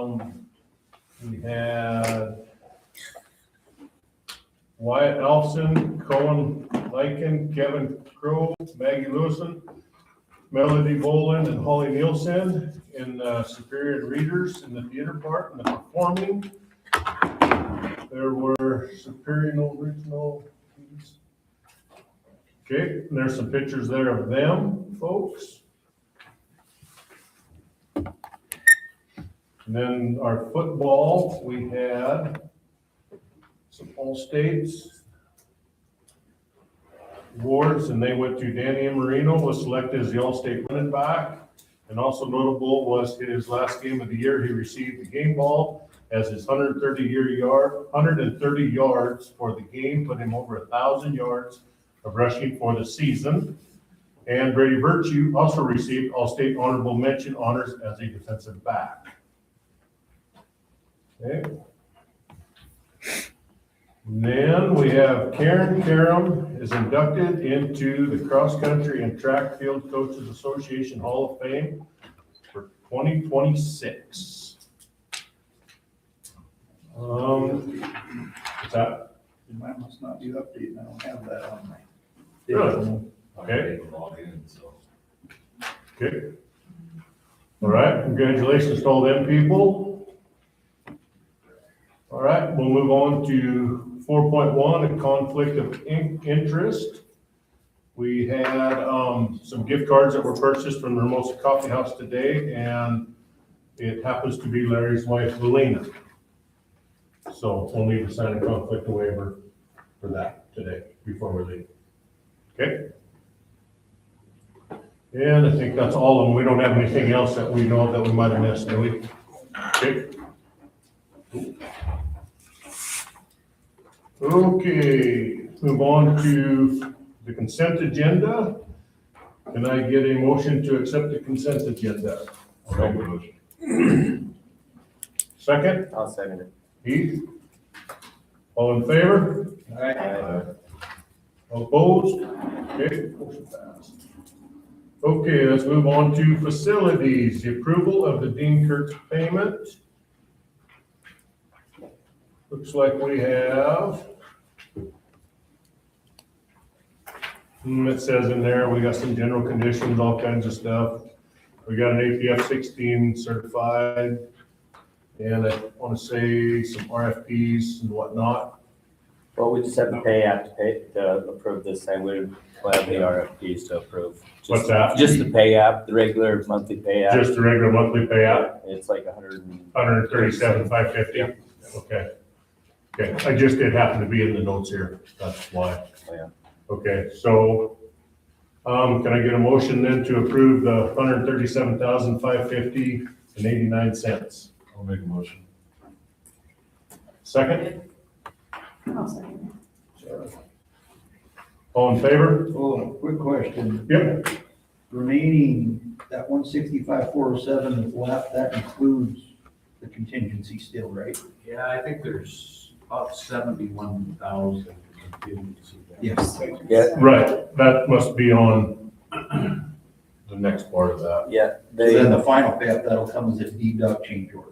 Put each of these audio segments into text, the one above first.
We had Wyatt Elfson, Cohen Lycan, Kevin Crow, Maggie Lewison, Melody Boland, and Holly Nielsen in Superior Readers in the theater part and the performing. There were Superior Original. Okay, and there's some pictures there of them, folks. And then our football, we had some All-States awards, and they went to Danny Marino, was selected as the All-State running back. And also notable was his last game of the year, he received the game ball as his 130 yards for the game, put him over 1,000 yards of rushing for the season. And Brady Virtue also received All-State honorable mention honors as a defensive back. Okay. And then we have Karen Karam is inducted into the Cross Country and Track Field Coaches Association Hall of Fame for 2026. What's that? Mine must not be updated, I don't have that on my. Really? Okay. Okay. All right, congratulations to all them people. All right, we'll move on to 4.1, a conflict of interest. We had some gift cards that were purchased from the Hermosa Coffee House today, and it happens to be Larry's wife, Lelena. So we'll need to sign a conflict waiver for that today before we leave. Okay? And I think that's all of them. We don't have anything else that we know of that we might have missed, do we? Okay. Okay, move on to the consent agenda. Can I get a motion to accept the consent agenda? I'll make a motion. Second, I'll second it. Heath? All in favor? All opposed? Okay, motion passed. Okay, let's move on to facilities. The approval of the Dean Kurtz payment. Looks like we have, it says in there, we got some general conditions, all kinds of stuff. We got an APF 16 certified, and I want to say some RFPs and whatnot. Well, we just have to pay app to approve this thing. We'll have the RFPs to approve. What's that? Just the pay app, the regular monthly pay app. Just the regular monthly payout, It's like 100. 137,550. Okay. Okay, I just did happen to be in the notes here, that's why. Oh, yeah. Okay, so, can I get a motion then to approve the 137,550.89? I'll make a motion. Second, I'll second all in favor? Oh, quick question, Yep. remaining, that 165,407 that's left, that includes the contingency still, right? Yeah, I think there's about 71,000 contingency. Yes. Yeah, Right, that must be on the next part of that. yeah. So then They, the final payout, that'll come as a deduct change order.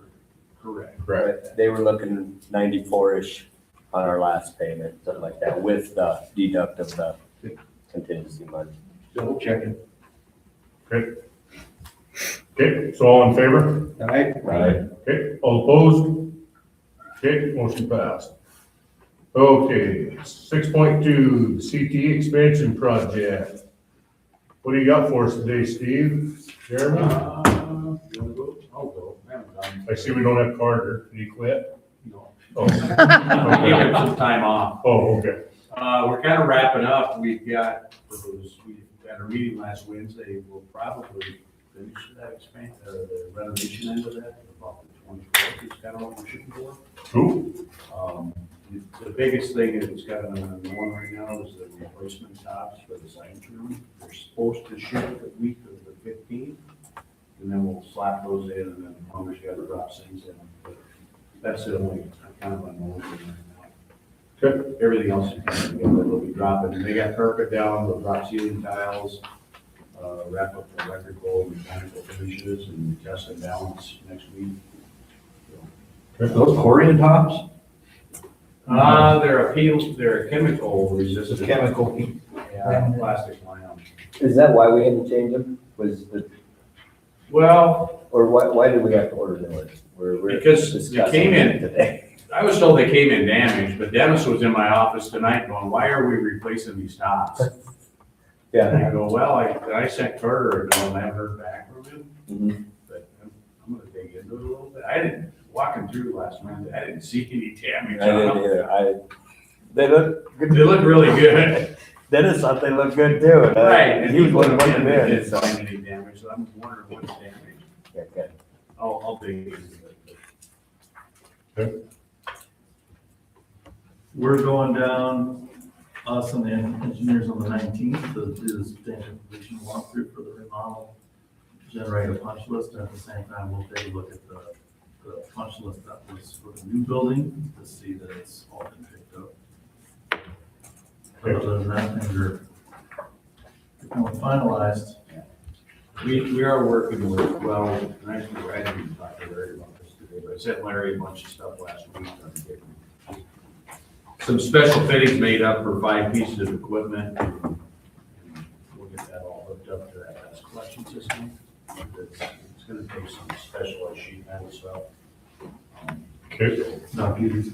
Correct. Right. they were looking 94-ish on our last payment, something like that, with the deduct of the contingency money. Double checking. Okay. Okay, so all in favor? All right? Right. Okay, all opposed? Okay, motion passed. Okay, 6.2, CTE expansion project. What do you got for us today, Steve? Jeremy? You wanna go? I'll go. I haven't done- I see we don't have Carter. Did he quit? No. Oh, Give him some time off. oh, okay. We're kind of wrapping up. We had a meeting last Wednesday. We'll probably finish that the renovation end of that about the 24th. It's kind of what we're shooting for. Cool. The biggest thing that's got on the one right now is the replacement tops for the science room. They're supposed to ship the week of the 15th, and then we'll slap those in, and then the plumber's got to drop things in. But that's the only kind of unknown thing right now. Good. Everything else is kind of together. They'll be dropping. They got carpet down. They'll drop ceiling tiles, wrap up the electrical and mechanical finishes, and test and balance next week. Those chlorine tops, They're they're chemical the resistant. chemical, Yeah, plastic lamp. Is that why we had to change them? Was the, Well, or why did we have to order new ones? We're Because they discussing came it in- today. I was told they came in damaged, but Dennis was in my office tonight going, why are we replacing these tops? And Yeah. I go, well, I sent Carter a note and I haven't heard back from him, Mhm. but I'm gonna dig into it a little bit. I didn't, walking through last Monday, I didn't see any damage I on didn't them. either. They look good. They look really good. Dennis thought they looked good too. And Right, he was one of them They in. didn't So. find any damage, so I'm wondering what's damaged. Okay. I'll dig into it. We're going down, us and the engineers on the 19th to do the substantial completion walkthrough for the remodel, generate a punch list, and at the same time, we'll take a look at the punch list that was for the new building to see that it's all been picked up. Other than that, things are becoming finalized. We are working with, well, I didn't talk to Larry about this today, but I sent Larry a bunch of stuff last week on getting some special fittings made up for 5 pieces of equipment. And we'll get that all hooked up to that dust collection system. It's gonna take some specialized sheet metal stuff. Okay. Not easy.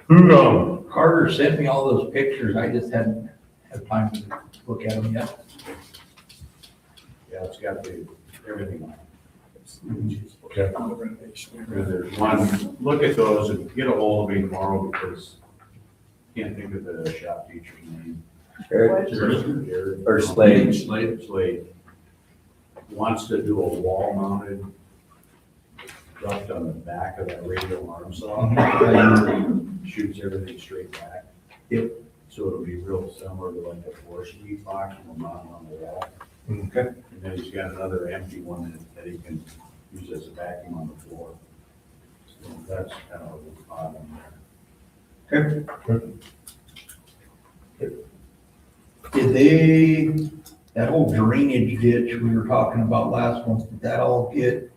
Who, Carter sent me all those pictures, I just hadn't had time to look at them yet. Yeah, it's got everything on it. okay, There's one, look at those and get a hold of me tomorrow because I can't think of the shop teacher's name. Jared or Slade. Slade wants to do a wall mounted duct on the back of that radial arm saw. Shoots everything straight back. Yep. So it'll be real similar to like a 4-speed box and we'll mount it on the wall. Okay. And then he's got another empty one that he can use as a vacuum on the floor. So that's kind of odd on there. Did they, that whole drainage ditch we were talking about last month, did that all get?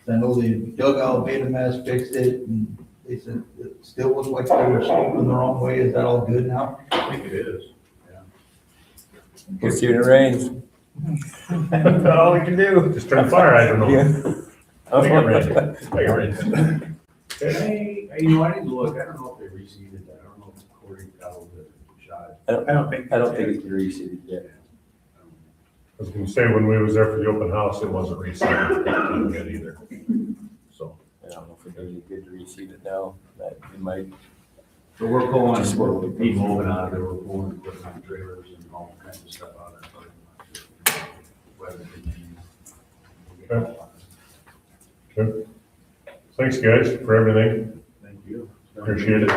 I know they dug out, made a mess, fixed it, and they said it still looks like they were sloping the wrong way. Is that all good now? I think it is, yeah. We'll see when it rains. That's all we can do. just turn fire, I don't know. Yeah. I think it rained. Hey, you know, I didn't look, I don't know if they reseeded that, I don't know if Corey got over the shot. I don't think it's been reseeded yet. I was gonna say, when we was there for the open house, it wasn't resealed yet either. So, I don't know if we're doing good to reseed it now. That we might. So we're pulling, Just we're work. moving out of there, we're pulling equipment on trailers and all kinds of stuff out of there. Weather conditions. okay. Thanks, guys, for everything. Thank you. Appreciate it.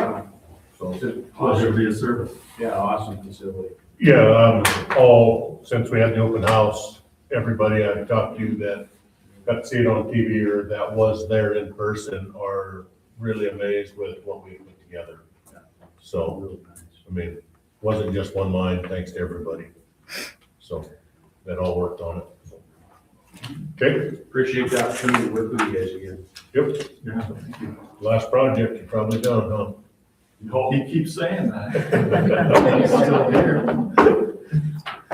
So, Pleasure to be of service. yeah, awesome facility. Yeah, since we had the open house, everybody I've talked to that got to see it on TV or that was there in person are really amazed with what we put together. So, Really nice. I mean, it wasn't just one line, thanks to everybody. So, that all worked on it. Okay, Appreciate the opportunity to work with you guys again. yep, Yeah, thank you. last project you're probably done, huh? He keeps saying that. He's still here.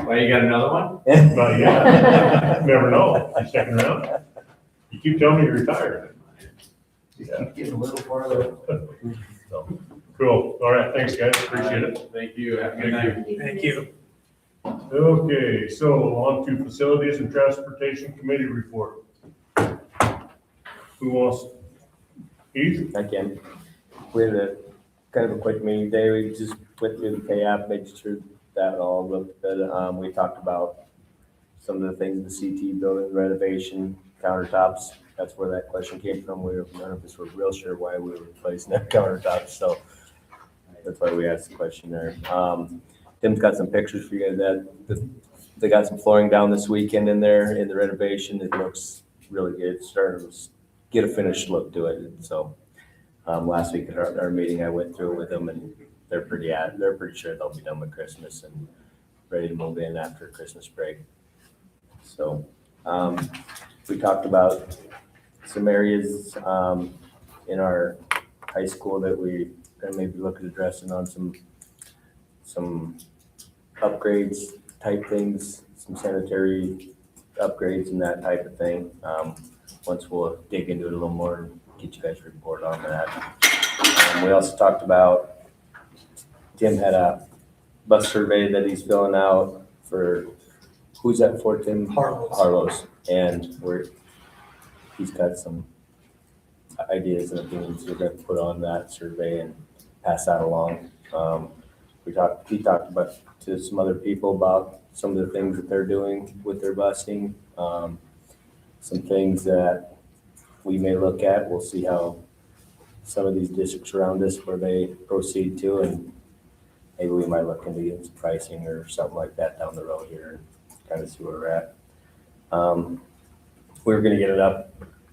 Why, you got another one? Not yet. Never know. You sticking around? You keep telling me you're retired. Just keep getting a little farther. So, cool. All right. Thanks, guys. Appreciate it. Thank you. Have a good night. Thank you. Okay, so on to Facilities and Transportation Committee report. Who wants? Heath? I can. We had a kind of a quick meeting today. We just went through the pay app, made sure that all looked good. We talked about some of the things in the CT building renovation, countertops. That's where that question came from. None of us were real sure why we were replacing that countertops, so that's why we asked the question there. Tim's got some pictures for you guys that they got some flooring down this weekend in there in the renovation. It looks really good. It's starting to get a finished look to it. And so last week at our meeting, I went through it with them and they're pretty sure they'll be done with Christmas and ready to move in after Christmas break. So we talked about some areas, in our high school that we gonna maybe look at addressing on some upgrades type things, some sanitary upgrades and that type of thing. Once we'll dig into it a little more and get you guys a report on that. We also talked about, Tim had a bus survey that he's filling out for, who's that for, Tim? Harlow's. And he's got some ideas and opinions we're gonna put on that survey and pass that along. He talked about to some other people about some of the things that they're doing with their busing. Some things that we may look at. We'll see how some of these districts around us where they proceed to, and maybe we might look into getting some pricing or something like that down the road here and kind of see where we're at. We were gonna get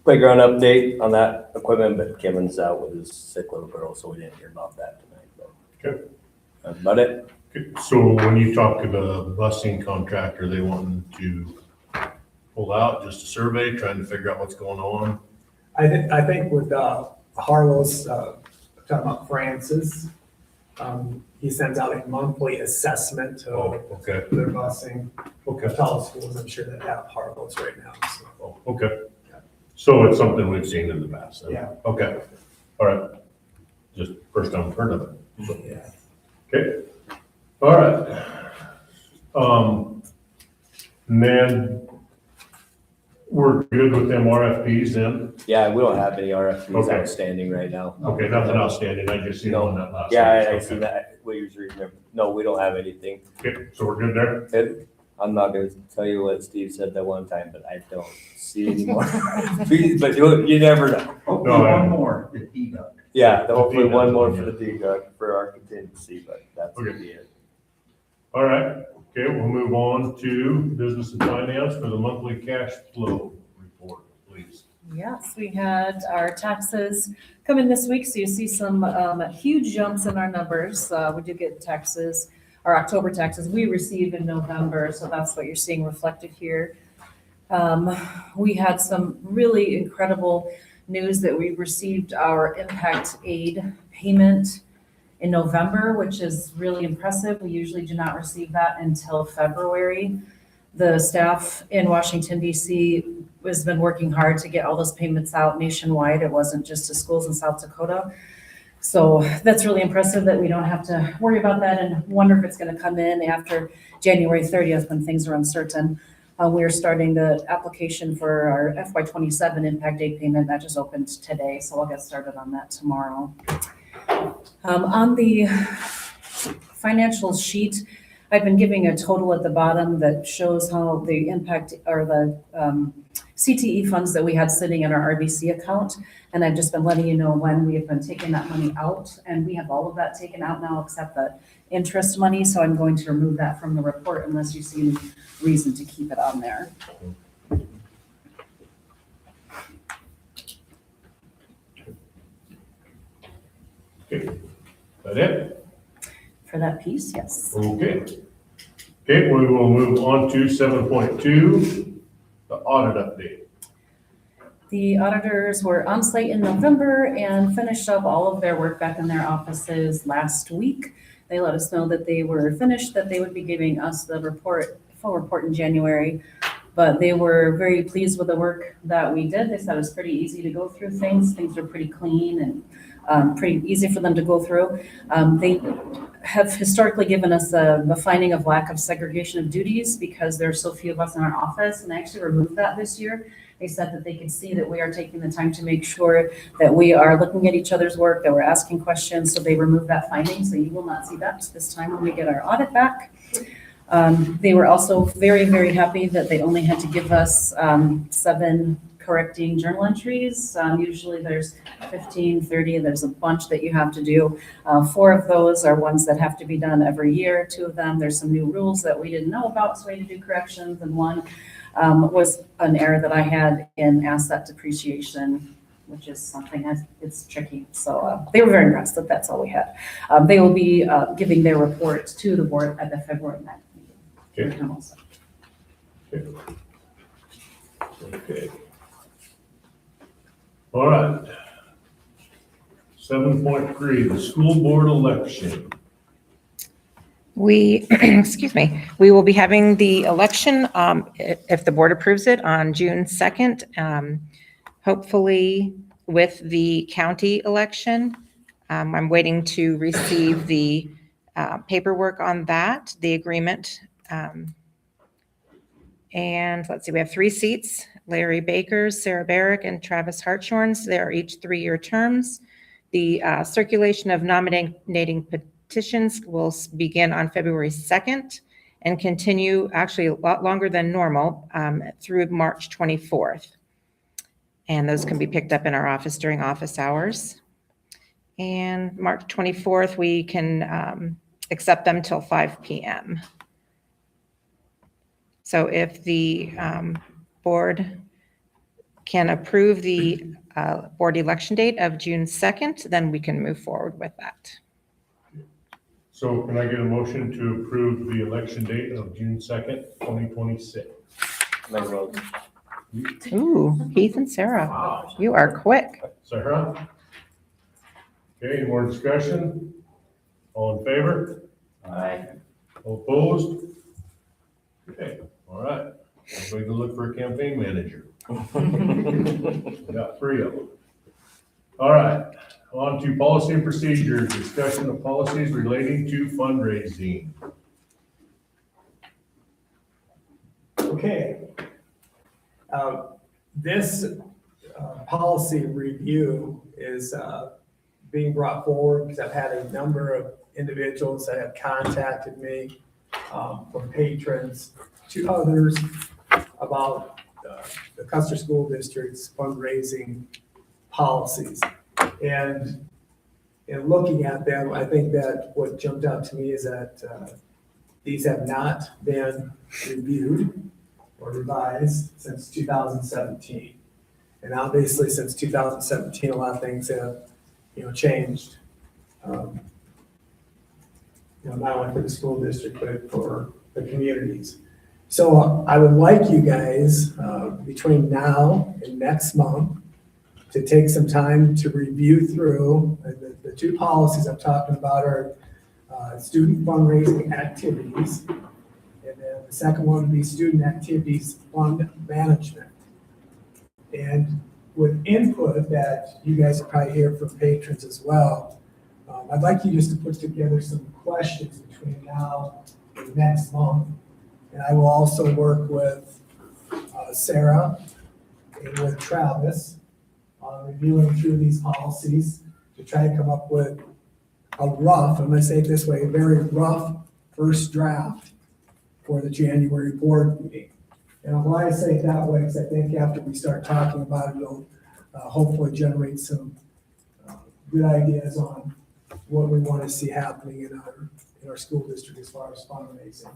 playground update on that equipment, but Kevin's out with his sick little girl, so we didn't hear about that tonight. But Okay. that's about it. Okay, so when you talk to the busing contractor, they wanting to pull out just a survey, trying to figure out what's going on? I think with Harlow's, talking about Francis, he sends out a monthly assessment Oh, of okay, their busing. okay, To all the schools, I'm sure that have Harlow's right now, so. oh, okay. So it's something we've seen in the past, then? Yeah. Okay, all right. Just first time I've heard of it. Yeah. Okay, all right. And then we're good with them RFPs then? Yeah, we don't have any RFPs Okay. outstanding right now. Okay, nothing outstanding, I just seen No. on that last. Yeah, night. I Okay. see that. What you're reading. No, we don't have anything. Okay, so we're good there? I'm not gonna tell you what Steve said that one time, but I don't see any more. But you never know. Hopefully No, I- one more, the deduct. Yeah, hopefully deduct, one more yeah. for the deduct for our contingency, but that's gonna be it. All right, okay, we'll move on to business and finance for the monthly cash flow report, please. Yes, we had our taxes come in this week, so you see some huge jumps in our numbers. We do get taxes, our October taxes we receive in November, so that's what you're seeing reflected here. We had some really incredible news that we received our impact aid payment in November, which is really impressive. We usually do not receive that until February. The staff in Washington DC has been working hard to get all those payments out nationwide. It wasn't just to schools in South Dakota. So that's really impressive that we don't have to worry about that and wonder if it's going to come in after January 30th when things are uncertain. We're starting the application for our FY27 impact aid payment. That just opened today, so I'll get started on that tomorrow. On the financial sheet, I've been giving a total at the bottom that shows how the impact or the CTE funds that we had sitting in our RBC account. And I've just been letting you know when we have been taking that money out. And we have all of that taken out now except the interest money. So I'm going to remove that from the report unless you see any reason to keep it on there. Okay, that it? For that piece, yes. Okay. Okay, we will move on to 7.2, the audit update. The auditors were on site in November and finished up all of their work back in their offices last week. They let us know that they were finished, that they would be giving us the full report in January. But they were very pleased with the work that we did. They said it was pretty easy to go through things. Things were pretty clean and pretty easy for them to go through. They have historically given us the finding of lack of segregation of duties because there are so few of us in our office, and they actually removed that this year. They said that they could see that we are taking the time to make sure that we are looking at each other's work, that we're asking questions, so they removed that finding, so you will not see that this time when we get our audit back. They were also very, very happy that they only had to give us 7 correcting journal entries. Usually there's 15, 30, there's a bunch that you have to do. 4 of those are ones that have to be done every year. 2 of them, there's some new rules that we didn't know about, so we had to do corrections. And 1 was an error that I had in asset depreciation, which is something it's tricky. So they were very impressed that that's all we had. They will be giving their report to the board at the February 9th meeting. Okay. in Hermosa. Okay. All right. 7.3, the school board election. We, excuse me, we will be having the election, if the board approves it, on June 2nd, hopefully with the county election. I'm waiting to receive the paperwork on that, the agreement. And let's see, we have 3 seats, Larry Bakers, Sarah Barrick, and Travis Hartshorns. They are each 3-year terms. The circulation of nominating petitions will begin on February 2nd and continue actually a lot longer than normal through March 24th. And those can be picked up in our office during office hours. And March 24th, we can accept them till 5 p.m. So if the board can approve the board election date of June 2nd, then we can move forward with that. So can I get a motion to approve the election date of June 2nd, 2026? Make a motion. Ooh, Keith and Sarah, Wow. you are quick. Sarah? Okay, any more discussion? All in favor? Aye. All opposed? Okay, all right. Everybody go look for a campaign manager. We got 3 of them. All right, on to policy and procedures, discussion of policies relating to fundraising. Okay. This policy review is being brought forward because I've had a number of individuals that have contacted me from patrons to others about the Custer School District's fundraising policies. And in looking at them, I think that what jumped out to me is that these have not been reviewed or revised since 2017. And obviously, since 2017, a lot of things have, changed. Not only for the school district, but for the communities. So I would like you guys, between now and next month, to take some time to review through. The 2 policies I'm talking about are student fundraising activities. And then the second one would be student activities fund management. And with input that you guys will probably hear from patrons as well, I'd like you just to put together some questions between now and next month. And I will also work with Sarah and with Travis on reviewing through these policies to try to come up with a rough, I'm going to say it this way, a very rough first draft for the January board meeting. And why I say it that way is I think after we start talking about it, it'll hopefully generate some good ideas on what we want to see happening in our school district as far as fundraising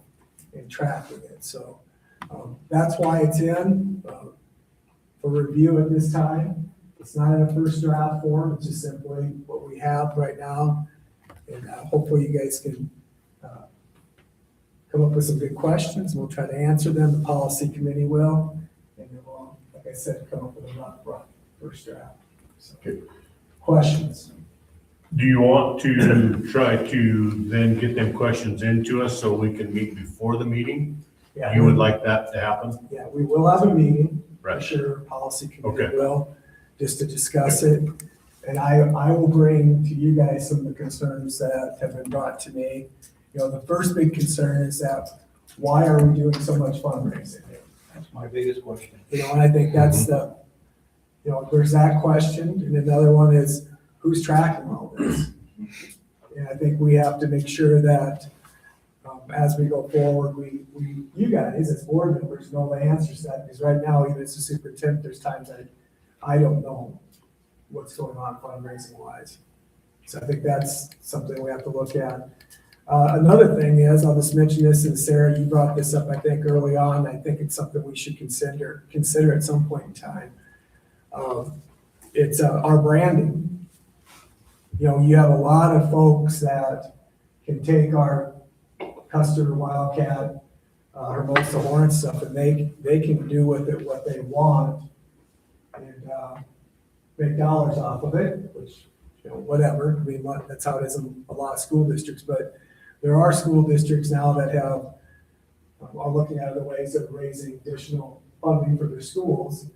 and tracking it. So that's why it's in for review at this time. It's not in a first draft form, it's just simply what we have right now. And hopefully you guys can come up with some good questions. We'll try to answer them, the policy committee will. And then we'll, like I said, come up with a rough first draft. So, Okay. Questions? Do you want to try to then get them questions into us so we can meet before the meeting? Yeah. You would like that to happen? Yeah, we will have a meeting. Right. I'm sure policy committee Okay. will, just to discuss it. And I will bring to you guys some of the concerns that have been brought to me. The first big concern is that why are we doing so much fundraising? That's my biggest question. And I think that's there's that question. And another one is who's tracking all this? And I think we have to make sure that as we go forward, you guys as board members know the answers to that, because right now, even as a superintendent, there's times that I don't know what's going on fundraising wise. So I think that's something we have to look at. Another thing is, I'll just mention this, and Sarah, you brought this up, I think, early on. I think it's something we should consider at some point in time. It's our branding. You have a lot of folks that can take our Custer Wildcat, Hermosa Hornet stuff, and they can do with it what they want. And make dollars off of it, which, whatever. I mean, that's how it is in a lot of school districts, but there are school districts now that are looking at other ways of raising additional funding for their schools.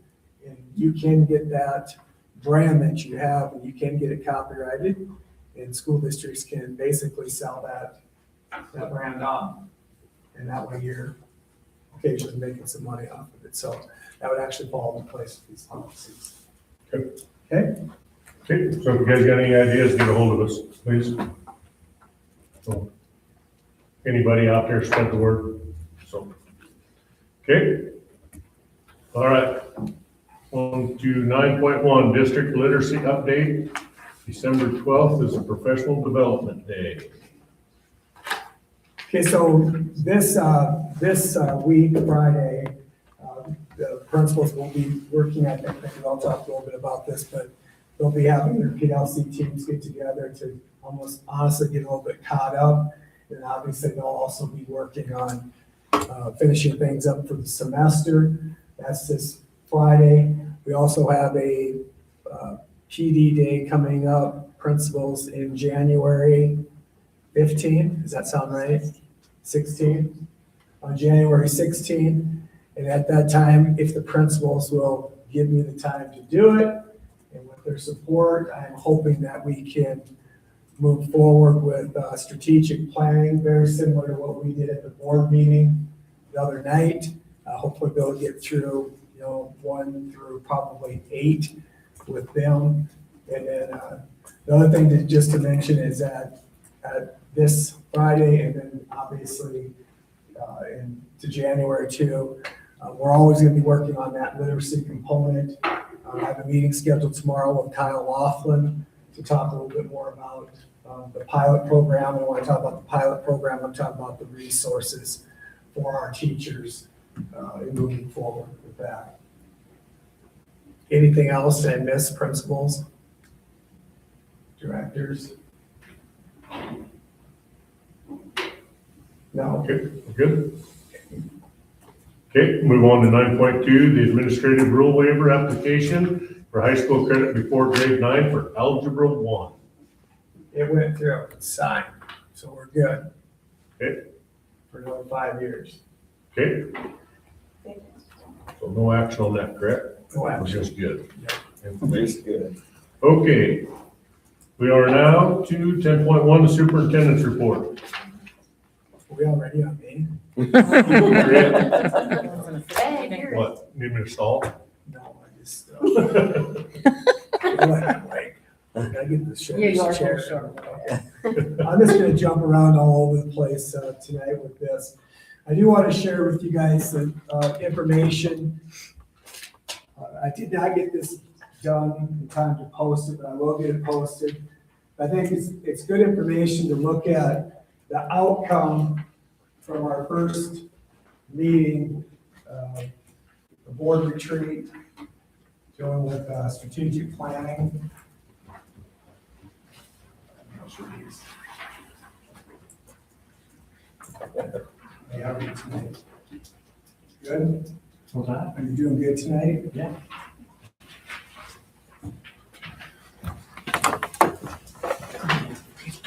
And you can get that brand that you have, and you can get it copyrighted, and school districts can basically sell that brand on. And that way you're occasionally making some money off of it. So that would actually fall into place with these policies. Okay. Okay? Okay, so if you guys got any ideas, get a hold of us, please. So, anybody out there, spread the word, so. Okay. All right. On to 9.1, district literacy update. December 12th is a professional development day. Okay, so this week, Friday, the principals will be working, I think I'll talk a little bit about this, but they'll be having their PLC teams get together to almost honestly get a little bit caught up. And obviously they'll also be working on finishing things up for the semester. That's this Friday. We also have a PD day coming up, principals in January 15, does that sound right? 16, on January 16. And at that time, if the principals will give me the time to do it, and with their support, I'm hoping that we can move forward with strategic planning, very similar to what we did at the board meeting the other night. Hopefully they'll get through, 1 through probably 8 with them. And then the other thing just to mention is that this Friday, and then obviously into January too, we're always going to be working on that literacy component. I have a meeting scheduled tomorrow with Kyle Laughlin to talk a little bit more about the pilot program. And when I talk about the pilot program, I'm talking about the resources for our teachers in moving forward with that. Anything else I missed, principals, directors? No? Okay, good. Okay, move on to 9.2, the administrative rule waiver application for high school credit before grade 9 for algebra 1. It went through, it's signed, so we're good. Okay. For another 5 years. Okay. So no action on that, correct? No action. Just good. It's good. Okay. We are now to 10.1, the superintendent's report. Are we already on me? What, need me to stall? No, I just, like, I get this Yeah, you are chair. short. Okay. I'm just gonna jump around all over the place tonight with this. I do want to share with you guys the information. I did not get this done in time to post it, but I will get it posted. I think it's good information to look at the outcome from our first meeting, the board retreat, dealing with strategic planning. How are you tonight? Good? What's that? Are you doing good tonight? Yeah.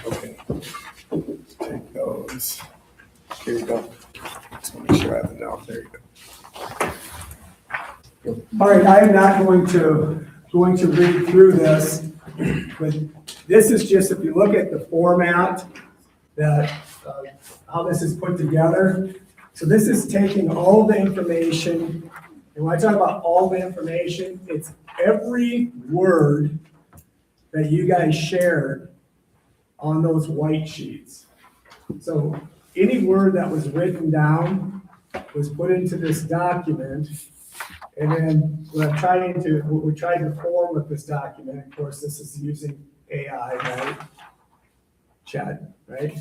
Okay. Take those. Here you go. Just want to make sure I have it down. There you go. All right, I am not going to read through this, but this is just, if you look at the format that, how this is put together. So this is taking all the information, and when I talk about all the information, it's every word that you guys shared on those white sheets. So any word that was written down was put into this document. And then we're trying to form with this document, of course, this is using AI, right? Chat, right?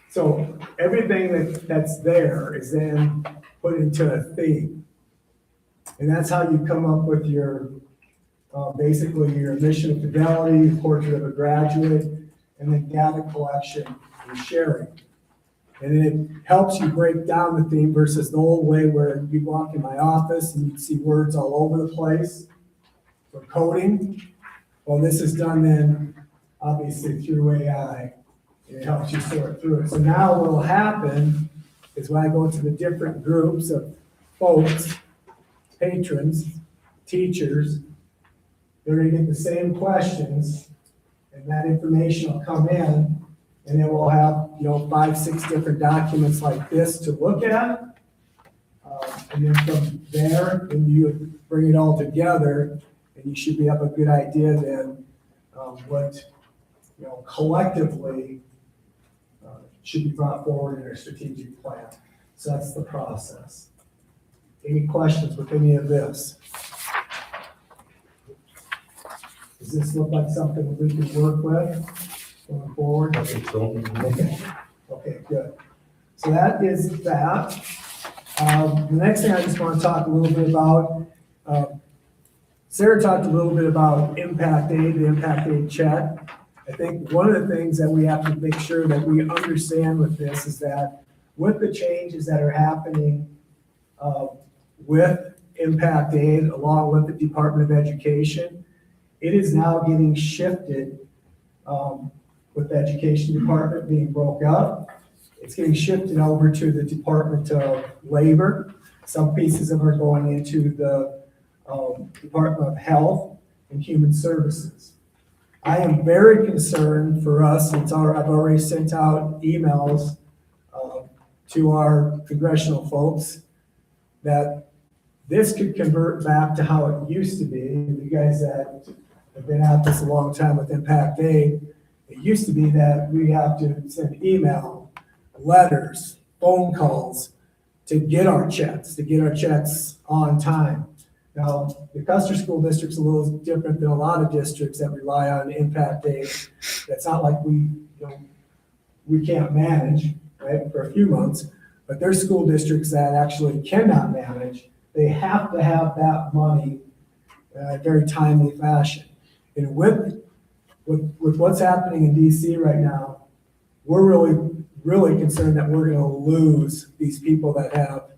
So everything that's there is then put into a theme. And that's how you come up with your, basically your mission of fidelity, portrait of a graduate, and then data collection and sharing. And it helps you break down the theme versus the old way where you walk in my office and you'd see words all over the place. for coding. Well, this is done then, obviously through AI. It helps you sort through it. So now what will happen is when I go to the different groups of folks, patrons, teachers, they're gonna get the same questions, and that information will come in, and it will have, 5, 6 different documents like this to look at. And then from there, then you bring it all together, and you should have a good idea then, what, collectively, should be brought forward in our strategic plan. So that's the process. Any questions with any of this? Does this look like something we can work with going forward? I think so. Okay, good. So that is that. The next thing I just want to talk a little bit about, Sarah talked a little bit about impact aid, the impact aid check. I think one of the things that we have to make sure that we understand with this is that with the changes that are happening with impact aid along with the Department of Education, it is now getting shifted with the Education Department being broke up. It's getting shifted over to the Department of Labor. Some pieces of it are going into the Department of Health and Human Services. I am very concerned for us, I've already sent out emails to our congressional folks that this could convert back to how it used to be. You guys that have been at this a long time with Impact Aid, it used to be that we have to send email, letters, phone calls to get our checks on time. Now, the Custer School District's a little different than a lot of districts that rely on impact aid. That's not like we can't manage, right, for a few months, but there's school districts that actually cannot manage. They have to have that money in a very timely fashion. And with what's happening in DC right now, we're really concerned that we're gonna lose these people that have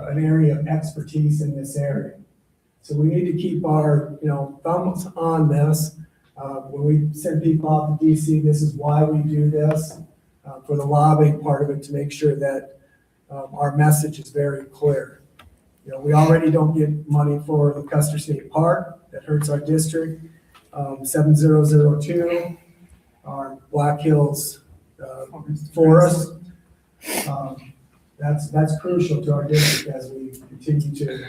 an area of expertise in this area. So we need to keep our, thumbs on this. When we send people out to DC, this is why we do this, for the lobbying part of it, to make sure that our message is very clear. We already don't get money for the Custer State Park. That hurts our district. 7002, our Black Hills Forest. That's crucial to our district as we continue to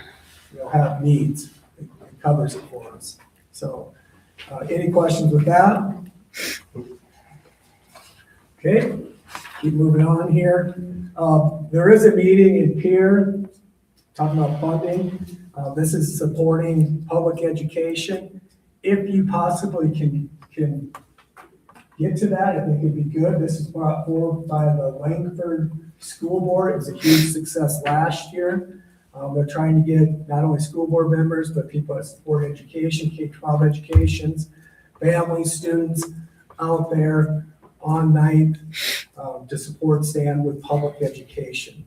have needs. It covers it for us. So, any questions with that? Okay, keep moving on here. There is a meeting in Pier talking about funding. This is supporting public education. If you possibly can get to that, I think it'd be good. This is brought forward by the Langford School Board. It was a huge success last year. They're trying to get not only school board members, but people that support education, K-12 educations, families, students out there on night to support Stand with Public Education.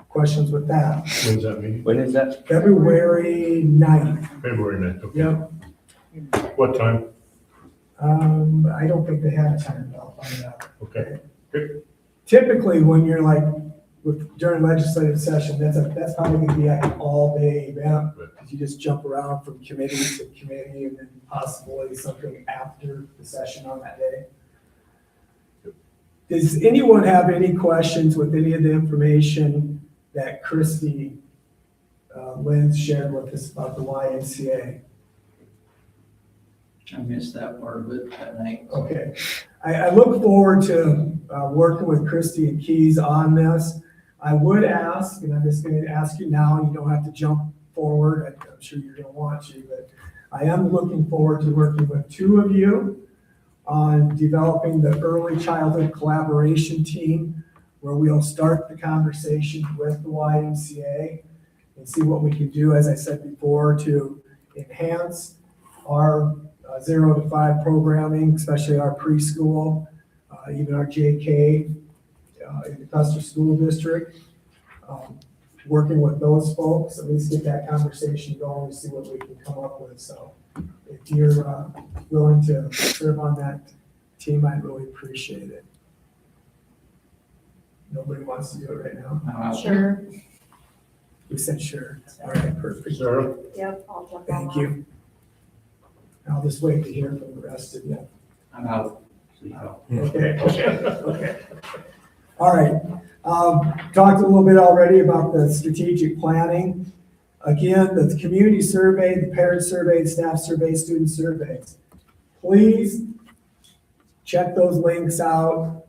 Questions with that? When's that meeting? When is that? February 9th. February 9th, okay. Yep. What time? I don't think they have a time, but I'll find out. Okay, good. Typically, when you're like, during legislative session, that's probably gonna be like an all-day event, because you just jump around from committee to committee, and then possibly something after the session on that day. Does anyone have any questions with any of the information that Christy Lynn shared with us about the YMCA? I missed that part of it that night. Okay, I look forward to working with Christy and Keys on this. I would ask, and I'm just going to ask you now, and you don't have to jump forward. I'm sure you're going to want to, but I am looking forward to working with two of you on developing the early childhood collaboration team, where we'll start the conversation with the YMCA and see what we can do, as I said before, to enhance our 0 to 5 programming, especially our preschool, even our JK in the Custer School District. working with those folks, at least get that conversation going and see what we can come up with. So if you're willing to serve on that team, I'd really appreciate it. Nobody wants to do it right now? Sure. You said sure. All right, perfect. Sarah? Yep, I'll jump on Thank that. you. I'll just wait to hear from the rest of you. I'm out. So, you know. Okay. All right. Talked a little bit already about the strategic planning. Again, the community survey, the parent survey, the staff survey, student surveys. Please check those links out.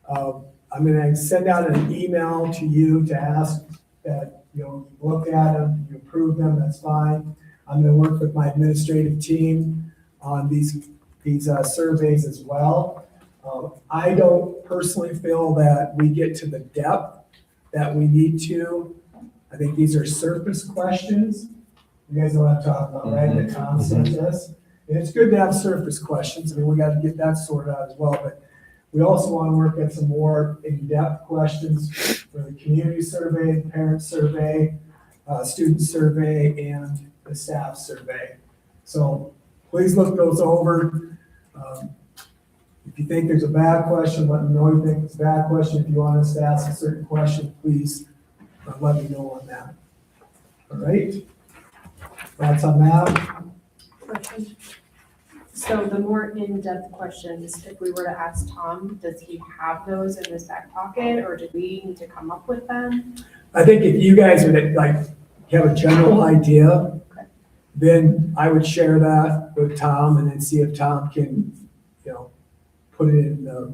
I'm gonna send out an email to you to ask that, you look at them, you approve them, that's fine. I'm gonna work with my administrative team on these surveys as well. I don't personally feel that we get to the depth that we need to. I think these are surface questions. You guys know what I'm talking about, right? That Tom sent us. And it's good to have surface questions. I mean, we got to get that sorted out as well. But we also want to work at some more in-depth questions for the community survey, the parent survey, student survey, and the staff survey. So please look those over. If you think there's a bad question, let me know you think it's a bad question. If you want us to ask a certain question, please let me know on that. All right? Thoughts on that? Question. So the more in-depth questions, if we were to ask Tom, does he have those in his back pocket, or do we need to come up with them? I think if you guys would like have a general idea, then I would share that with Tom and then see if Tom can, put it in the,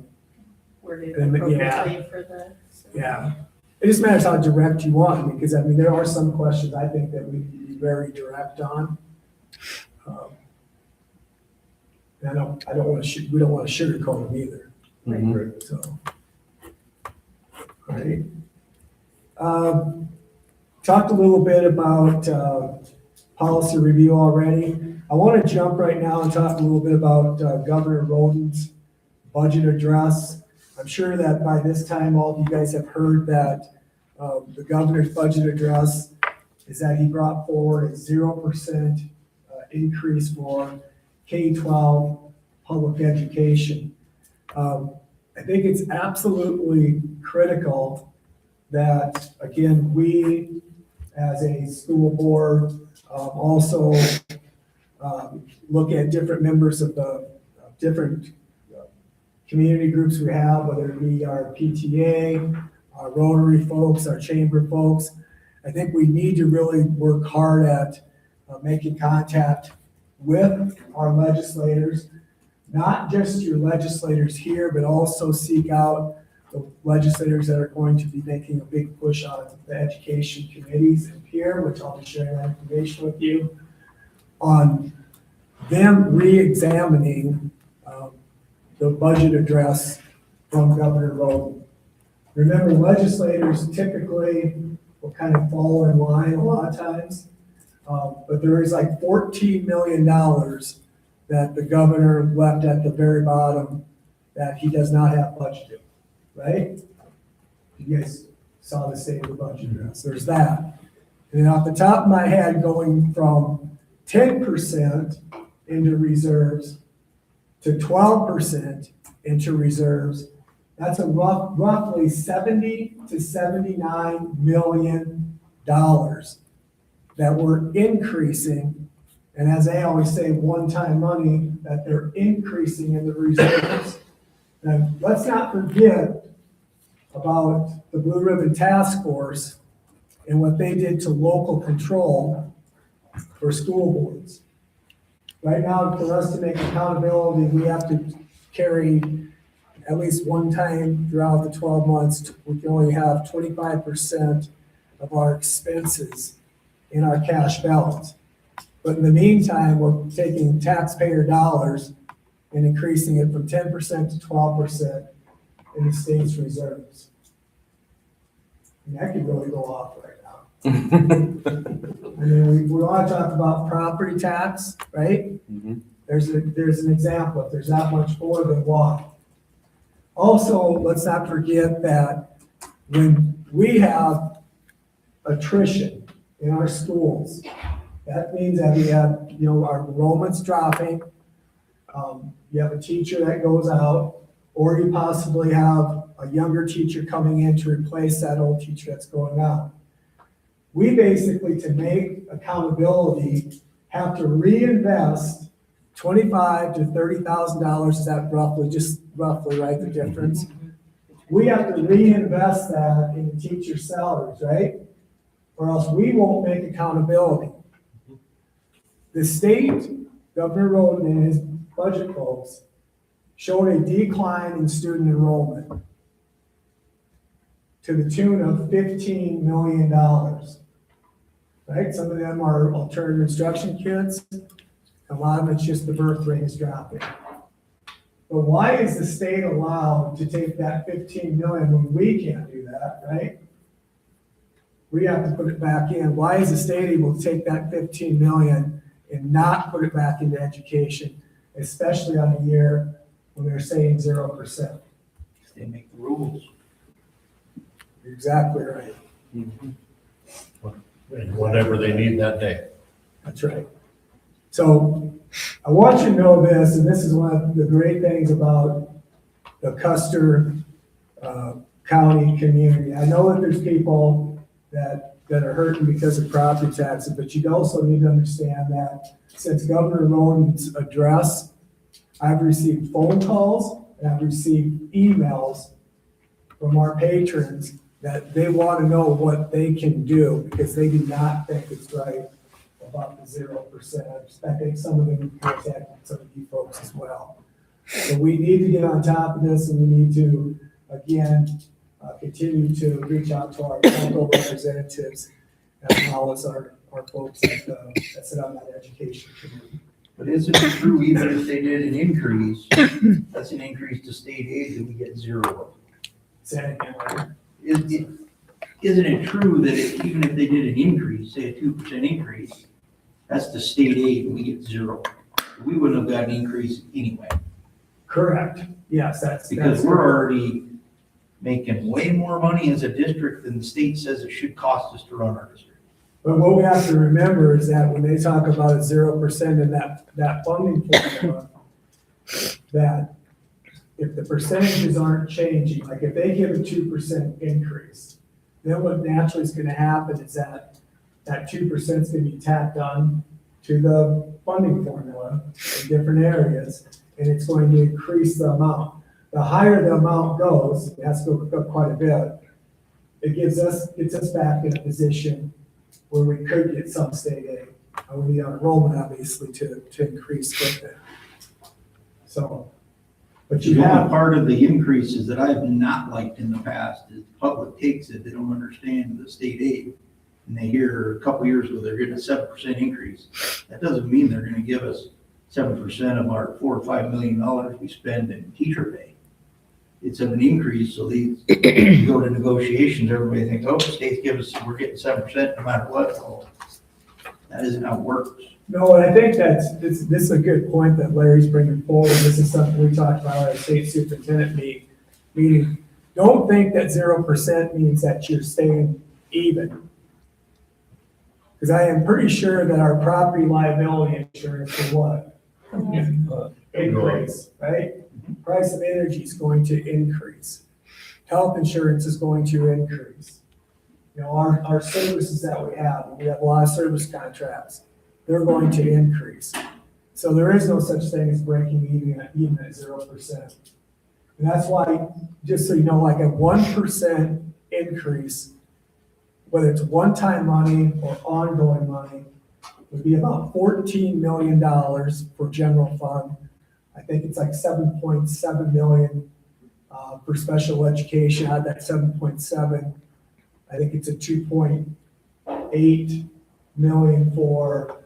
Worded Yeah. appropriately for the. yeah. It just matters how direct you want, because I mean, there are some questions I think that we need to be very direct on. And I don't want to, we don't want to sugarcoat them either. Mhm. So. All right. Talked a little bit about policy review already. I want to jump right now and talk a little bit about Governor Roden's budget address. I'm sure that by this time, all of you guys have heard that the governor's budget address is that he brought forward a 0% increase for K-12 public education. I think it's absolutely critical that, again, we as a school board also look at different members of the different community groups we have, whether it be our PTA, our Rotary folks, our chamber folks. I think we need to really work hard at making contact with our legislators, not just your legislators here, but also seek out the legislators that are going to be making a big push on the education committees and here, which I'll be sharing that information with you, on them re-examining the budget address from Governor Roden. Remember, legislators typically will kind of fall in line a lot of times, but there is like $14 million that the governor left at the very bottom that he does not have budgeted, right? You guys saw the state of the budget address. There's that. And then off the top of my head, going from 10% into reserves to 12% into reserves, that's a roughly 70 to 79 million dollars that we're increasing. And as they always say, one-time money that they're increasing in the reserves. Now, let's not forget about the Blue Ribbon Task Force and what they did to local control for school boards. Right now, for us to make accountability, we have to carry at least one time throughout the 12 months, we can only have 25% of our expenses in our cash balance. But in the meantime, we're taking taxpayer dollars and increasing it from 10% to 12% in the state's reserves. And that could really go off right now. I mean, we want to talk about property tax, right? Mhm. There's an example. If there's that much more, then why? Also, let's not forget that when we have attrition in our schools. That means that we have, our enrollment's dropping. You have a teacher that goes out, or you possibly have a younger teacher coming in to replace that old teacher that's going out. We basically, to make accountability, have to reinvest $25,000 to $30,000, is that roughly, just roughly, right, the difference? We have to reinvest that in the teacher salaries, right? Or else we won't make accountability. The state, Governor Roden in his budget goals, showed a decline in student enrollment to the tune of $15 million. Right? Some of them are alternative instruction kids. A lot of it's just the birth rate is dropping. But why is the state allowed to take that 15 million when we can't do that, right? We have to put it back in. Why is the state able to take that 15 million and not put it back into education, especially on a year when they're saying 0%? They make the rules. You're exactly right. And whatever they need that day. That's right. So I want you to know this, and this is one of the great things about the Custer County community. I know that there's people that are hurting because of property taxes, but you also need to understand that since Governor Roden's address, I've received phone calls and I've received emails from our patrons that they want to know what they can do because they do not think it's right about the 0%. I think some of them contact some of you folks as well. So we need to get on top of this, and we need to, again, continue to reach out to our local representatives as well as our folks that sit on that education committee. But isn't it true, even if they did an increase, that's an increase to state aid, that we get zero? Say it again, Larry. Isn't it true that even if they did an increase, say a 2% increase, that's the state aid and we get zero? We wouldn't have got an increase anyway. Correct. Yes, Because we're already making way more money as a district than the state says it should cost us to run our district. But what we have to remember is that when they talk about a 0% in that funding formula, that if the percentages aren't changing, like if they give a 2% increase, then what naturally is going to happen is that 2% is going to be tacked on to the funding formula in different areas, and it's going to increase the amount. The higher the amount goes, it has to go up quite a bit. It gets us back in a position where we could get some state aid. And we need our enrollment obviously to increase with it. So, but you The only have, part of the increases that I've not liked in the past is the public takes it, they don't understand the state aid. And they hear a couple years ago, they're getting a 7% increase. That doesn't mean they're gonna give us 7% of our $4 or $5 million we spend in teacher pay. It's an increase, so these go to negotiations, everybody thinks, oh, the state's giving us, we're getting 7% no matter what. Well, that isn't how it works. no, and I think this is a good point that Larry's bringing forward. This is something we talked about at our state superintendent meeting. Don't think that 0% means that you're staying even. Because I am pretty sure that our property liability insurance will what? Increase, right? Price of energy is going to increase. Health insurance is going to increase. You know, our services that we have a lot of service contracts, they're going to increase. So there is no such thing as breaking even at 0%. And that's why, just so you know, like a 1% increase, whether it's one-time money or ongoing money, would be about $14 million for general fund. I think it's like 7.7 million for special education. Out of that 7.7, I think it's a 2.8 million for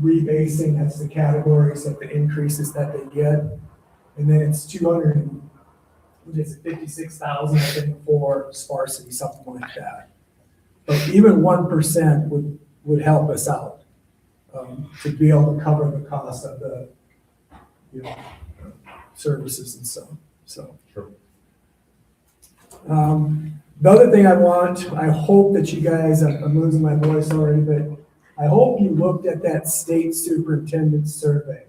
rebasing. That's the categories of the increases that they get. And then it's 56,000, I think, for sparsity, something like that. But even 1% would help us out to be able to cover the cost of the services and so. Sure. The other thing I hope that you guys, I'm losing my voice already, but I hope you looked at that state superintendent survey.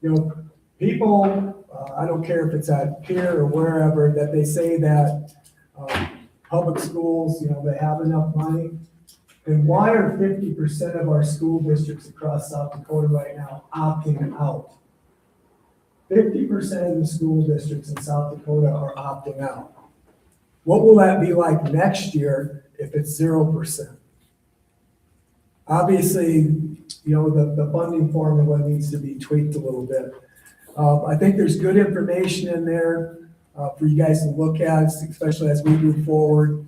You know, people, I don't care if it's at Pier or wherever, that they say that public schools, you know, they have enough money. Then why are 50% of our school districts across South Dakota right now opting out? 50% of the school districts in South Dakota are opting out. What will that be like next year if it's 0%? Obviously, you know, the funding formula needs to be tweaked a little bit. I think there's good information in there for you guys to look at, especially as we move forward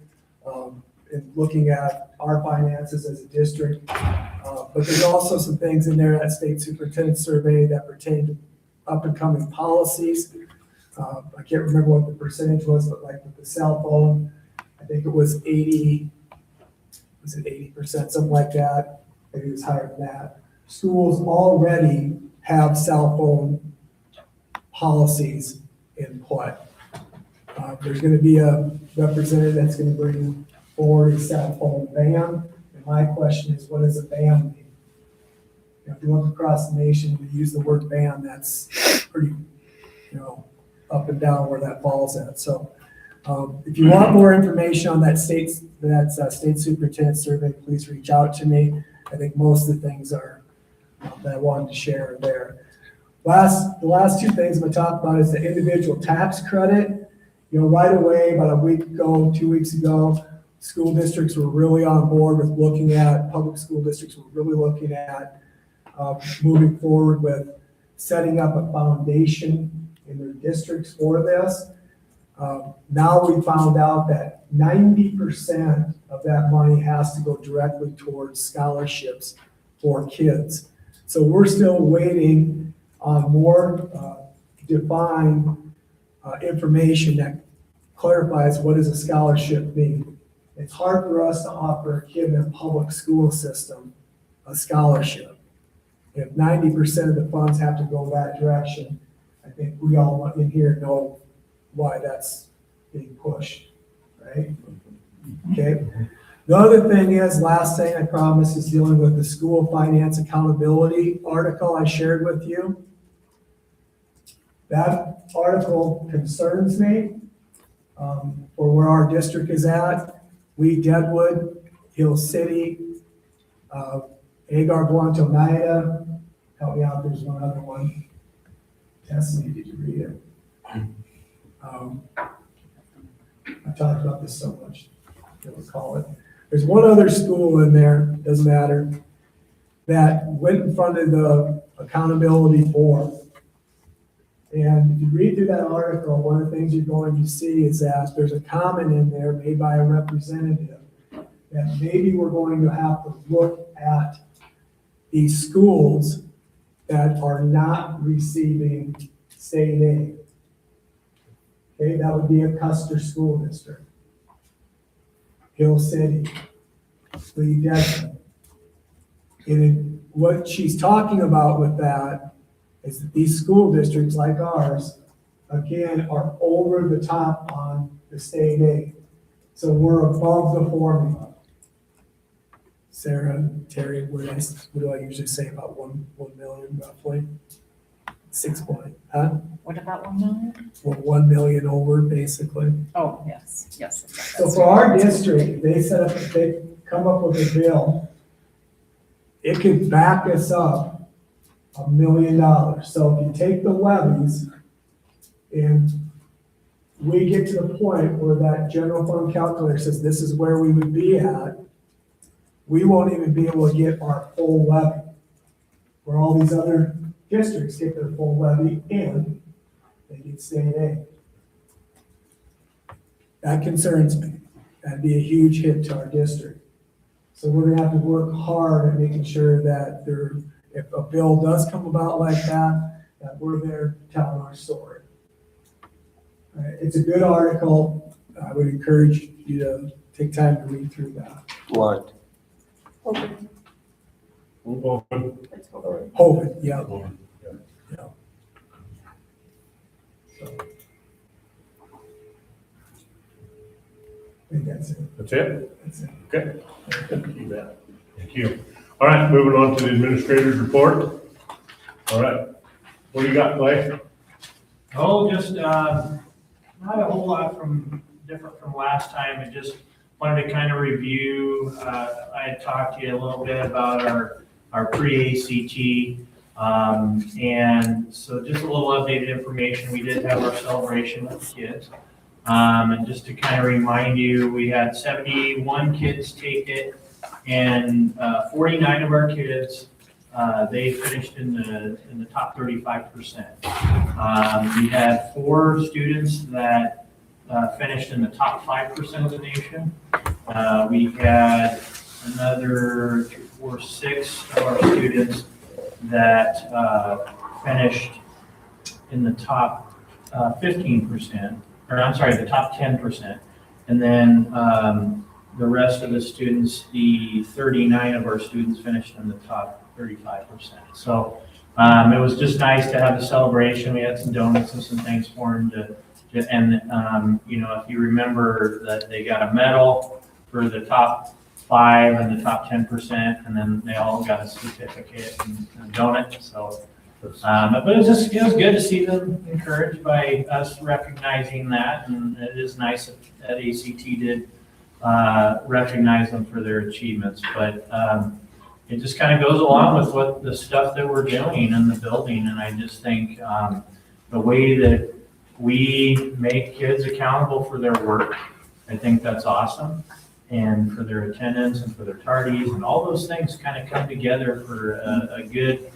in looking at our finances as a district. But there's also some things in there, that state superintendent survey, that pertain to up and coming policies. I can't remember what the percentage was, but like with the cell phone, I think it was 80%, something like that. Maybe it was higher than that. Schools already have cell phone policies in play. There's going to be a representative that's going to bring forward a cell phone ban. And my question is, what does a ban mean? You know, if you look across the nation, we use the word ban, that's pretty, you know, up and down where that falls at. So if you want more information on that state superintendent survey, please reach out to me. I think most of the things are that I wanted to share there. The last two things I'm going to talk about is the individual tax credit. You know, right away, about a week ago, 2 weeks ago, school districts were really on board with looking at, public school districts were really looking at moving forward with setting up a foundation in their districts for this. Now we found out that 90% of that money has to go directly towards scholarships for kids. So we're still waiting on more defined information that clarifies what does a scholarship mean. It's hard for us to offer a kid in a public school system a scholarship. If 90% of the funds have to go that direction, I think we all in here know why that's being pushed, right? Okay. The other thing is, last thing I promise, is dealing with the school finance accountability article I shared with you. That article concerns me for where our district is at. We, Deadwood, Hill City, Agar, Blanco, Oneida, help me out, there's one other one. Tessa, did you read it? I've talked about this so much, I will call it. There's one other school in there, doesn't matter, that went in front of the accountability board. And if you read through that article, one of the things you're going to see is that there's a comment in there made by a representative that maybe we're going to have to look at these schools that are not receiving state aid. Okay, that would be a Custer School District, Hill City, Lee Desmond. And what she's talking about with that is that these school districts like ours, again, are over the top on the state aid. So we're above the formula. Sarah, Terry, what do I usually say about 1 million roughly? 6 point, huh? What about 1 million? We're 1 million over basically. Oh, yes, yes. So for our district, they come up with a bill. It could back us up $1 million. So if you take the levies and we get to the point where that general fund calculator says this is where we would be at, we won't even be able to get our full levy. Where all these other districts get their full levy and they get state aid. That concerns me. That'd be a huge hit to our district. So we're gonna have to work hard at making sure that if a bill does come about like that we're there telling our story. All right, it's a good article. I would encourage you to take time to read through that. What? Open. Hold it, yeah. Yeah. So. That's it. That's it? That's it. Okay. You bet. Thank you. All right, moving on to the administrator's report. All right, what do you got, Clay? Oh, just, not a whole lot different from last time. I just wanted to kind of review, I had talked to you a little bit about our pre-ACT. And so just a little updated information. We did have our celebration with the kids. And just to kind of remind you, we had 71 kids take it, and 49 of our kids, they finished in the top 35%. We had 4 students that finished in the top 5% of the nation. We had another 6 of our students that finished in the top 15%, or I'm sorry, the top 10%. And then the rest of the students, the 39 of our students finished in the top 35%. So it was just nice to have the celebration. We had some donuts and some things for them and you know, if you remember that they got a medal for the top 5 and the top 10%, and then they all got a certificate and a donut. So, but it was good to see them encouraged by us recognizing that, and it is nice that ACT did recognize them for their achievements. But it just kind of goes along with what the stuff that we're doing in the building, and I just think the way that we make kids accountable for their work, I think that's awesome. And for their attendance and for their tardies and all those things kind of come together for a good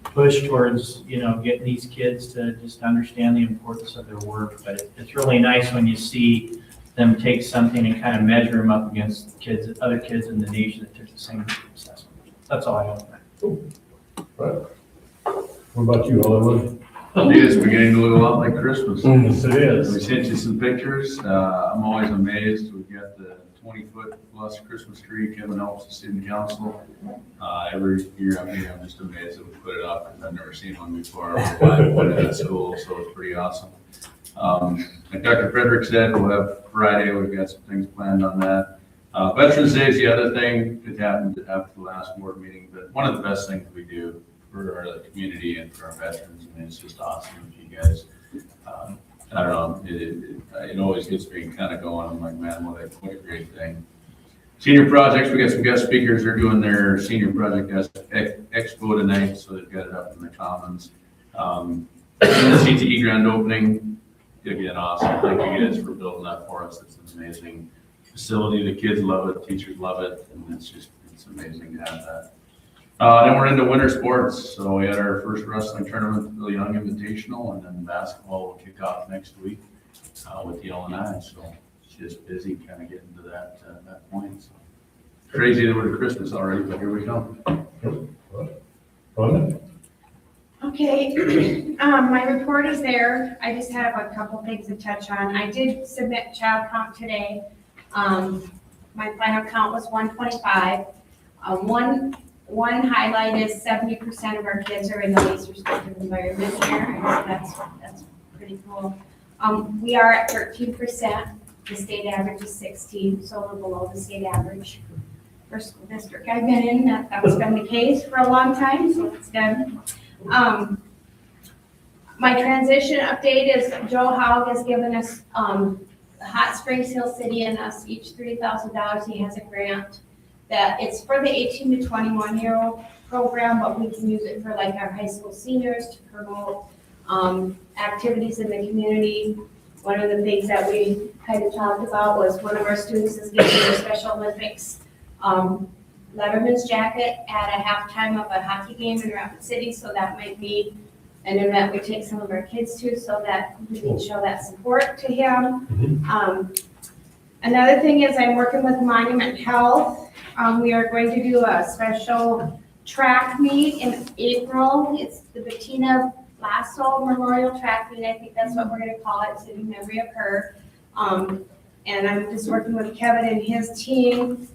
push towards, you know, getting these kids to just understand the importance of their work. But it's really nice when you see them take something and kind of measure them up against other kids in the nation that took the same assessment. That's all I have. Cool. Right. What about you, Hollywood? It is beginning to look a lot like Christmas. Yes, it We is. sent you some pictures. I'm always amazed. We've got the 20-foot plus Christmas tree. Kevin helps the student council. Every year I'm just amazed that we put it up because I've never seen one before. I put it at school, so it's pretty awesome. Like Dr. Frederick said, we'll have Friday. We've got some things planned on that. Veterans Day is the other thing that happened after the last board meeting, but one of the best things we do for the community and for our veterans, and it's just awesome if you guys, I don't know, it always gets me kind of going. I'm like, man, what a great thing. Senior projects, we got some guest speakers. They're doing their senior project expo tonight, so they've got it up in the commons. The CTE grand opening, again, awesome. Thank you guys for building that for us. It's an amazing facility. The kids love it, teachers love it, and it's amazing to have that. Then we're into winter sports. So we had our first wrestling tournament, the Young Invitational, and then basketball will kick off next week with the LNI. So it's just busy kind of getting to that point. So crazy that we're to Christmas already, but here we go. Rhonda? Okay, my report is there. I just have a couple things to touch on. I did submit child count today. My final count was 125. One highlight is 70% of our kids are in the least restrictive environment here. That's pretty cool. We are at 13%. The state average is 16, so we're below the state average. For school district I've been in, that's been the case for a long time, so it's good. My transition update is Joe Haug has given us Hot Springs, Hill City, and us each $3,000. He has a grant that it's for the 18 to 21-year-old program, but we can use it for like our high school seniors to promote activities in the community. One of the things that we kind of talked about was one of our students is getting a Special Olympics letterman's jacket at a halftime of a hockey game in Rapid City, so that might be an event we take some of our kids to so that we can show that support to him. Another thing is I'm working with Monument Health. We are going to do a special track meet in April. It's the Bettina Lasso Memorial Track Meet. I think that's what we're going to call it, in memory of her. And I'm just working with Kevin and his team.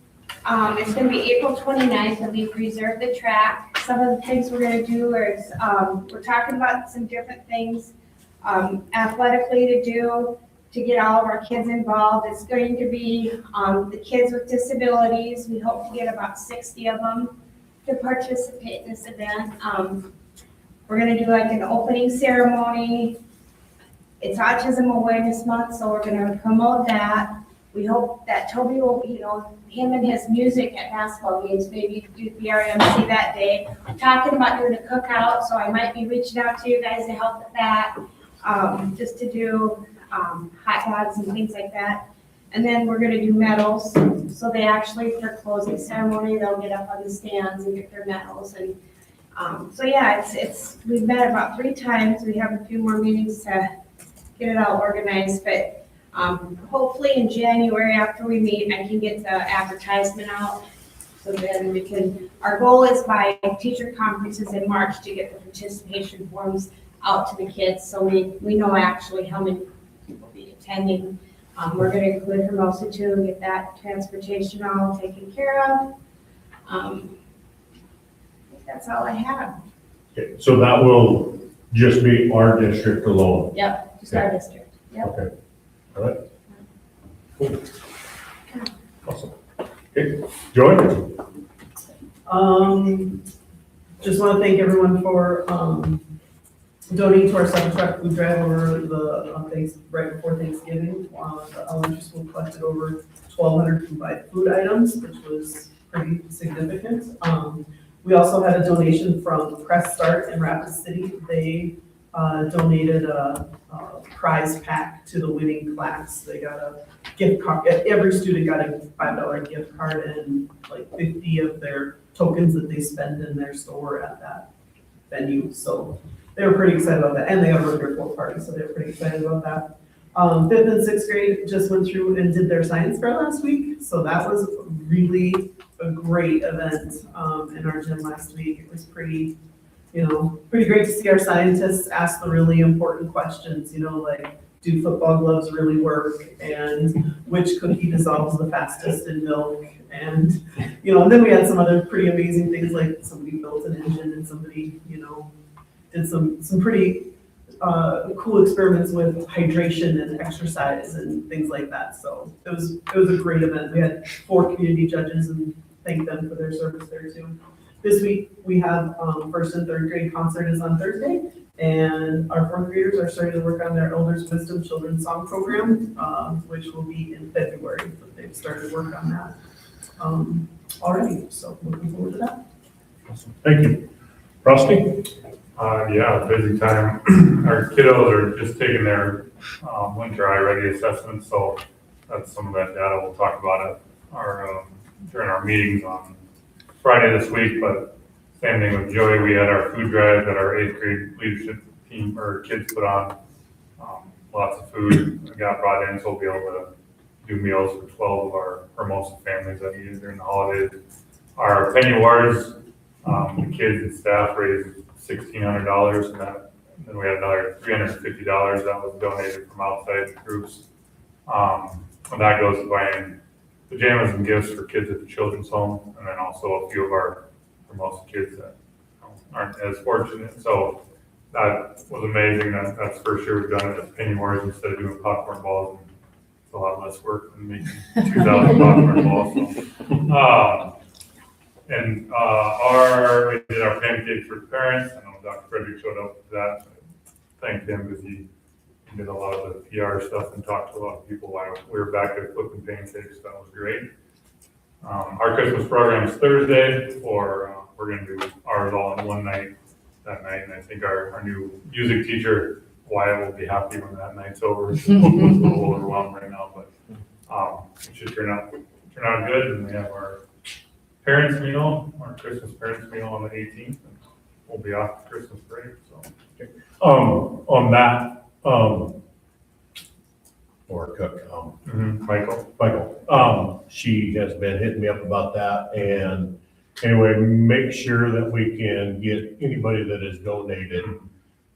It's going to be April 29th, and we've reserved the track. Some of the things we're going to do is we're talking about some different things athletically to do. to get all of our kids involved. It's going to be the kids with disabilities. We hope to get about 60 of them to participate in this event. We're gonna do like an opening ceremony. It's Autism Awareness Month, so we're gonna promote that. We hope that Toby will, him and his music at basketball games, maybe do the RMC that day. I'm talking about doing a cookout, so I might be reaching out to you guys to help with that, just to do hot dogs and things like that. And then we're gonna do medals, so they actually, for closing ceremony, they'll get up on the stands and get their medals. And so yeah, we've met about 3 times. We have a few more meetings to get it all organized, but hopefully in January after we meet, I can get the advertisement out. So then our goal is by teacher conferences in March to get the participation forms out to the kids, so we know actually how many people will be attending. We're gonna include Hermosa too, and get that transportation all taken care of. I think that's all I have. Okay, so that will just be our district alone? Yep, just our district. Yep. Okay, all right. Cool. Awesome. Okay, Joy? Just want to thank everyone for donating to our second truck food drive over right before Thanksgiving. The elementary school collected over 1,200 food items, which was pretty significant. We also had a donation from Press Start in Rapid City. They donated a prize pack to the winning class. They got a gift card. Every student got a $5 gift card and like 50 of their tokens that they spend in their store at that venue. So they were pretty excited about that. And they have a virtual party, so they were pretty excited about that. 5th and 6th grade just went through and did their science fair last week. So that was really a great event in our gym last week. It was pretty great to see our scientists ask the really important questions, like, do football gloves really work? And which cookie dissolves the fastest in milk? And, and then we had some other pretty amazing things, like somebody built an engine and somebody, did some pretty cool experiments with hydration and exercise and things like that. So it was a great event. We had 4 community judges and thanked them for their service there too. This week, we have 1st and 3rd grade concert is on Thursday, and our 4th graders are starting to work on their Elders Wisdom Children's Song Program, which will be in February, but they've started work on that already, so looking forward to that. Awesome. Thank you. Frosty? Yeah, busy time. Our kiddos are just taking their winter I-Ready assessment, so that's some of that data we'll talk about at our during our meetings on Friday this week. But same thing with Joey. We had our food drive that our 8th grade leadership team or kids put on. Lots of food got brought in, so we'll be able to do meals for 12 of our Hermosa families that need it during the holidays. Our penny awards, the kids and staff raised $1,600, and then we had another $350 that was donated from outside groups. And that goes to buying pajamas and gifts for kids at the children's home, and then also a few of our Hermosa kids that aren't as fortunate. So that was amazing. That's for sure. We've done it as penny awards instead of doing popcorn balls. And it's a lot less work than making 2,000 popcorn balls. So, and we did our pancakes for the parents. I know Dr. Frederick showed up for that. Thanked him because he did a lot of the PR stuff and talked to a lot of people while we were back there cooking pancakes. That was great. Our Christmas program is Thursday, or we're going to do ours all in one night that night. And I think our new music teacher, Wyatt, will be happy when that night's over. It's a little overwhelmed right now, but it should turn out good. And we have our parents meal, our Christmas parents meal on the 18th, and we'll be off for Christmas break. So, okay. On that, or Cook, Michael, she has been hitting me up about that, and anyway, make sure that we can get anybody that has donated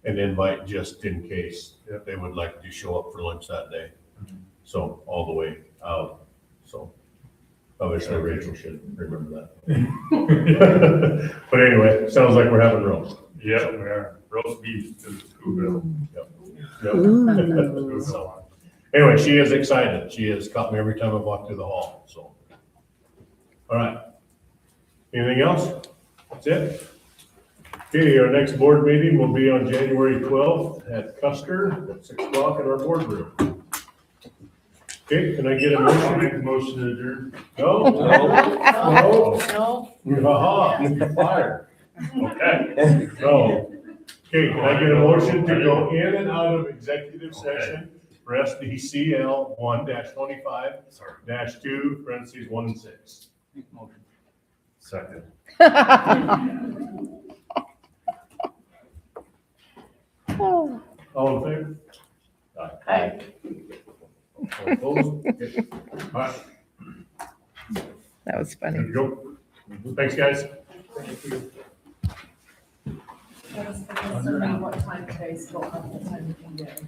an invite just in case if they would like to show up for lunch that day. So all the way out. So obviously Rachel should remember that. But anyway, sounds like we're having roast. yeah, we are. Roast beef to Whoville. Yep. Anyway, she is excited. She has caught me every time I walk through the hall, so. All right. Anything else? That's it? Okay, our next board meeting will be on January 12th at Custer at 6 o'clock in our boardroom. Okay, can I get a I'll motion? make the motion to adjourn. No? No, Aha, you're fired. Okay, no. Okay, can I get a motion to go in and out of executive session for SDCL 1-25-2, parentheses 1 and 6? Second. All in favor? Aye. All opposed? Okay. All right, That was funny. there we go. Thanks, guys. What time today, so what time you can get.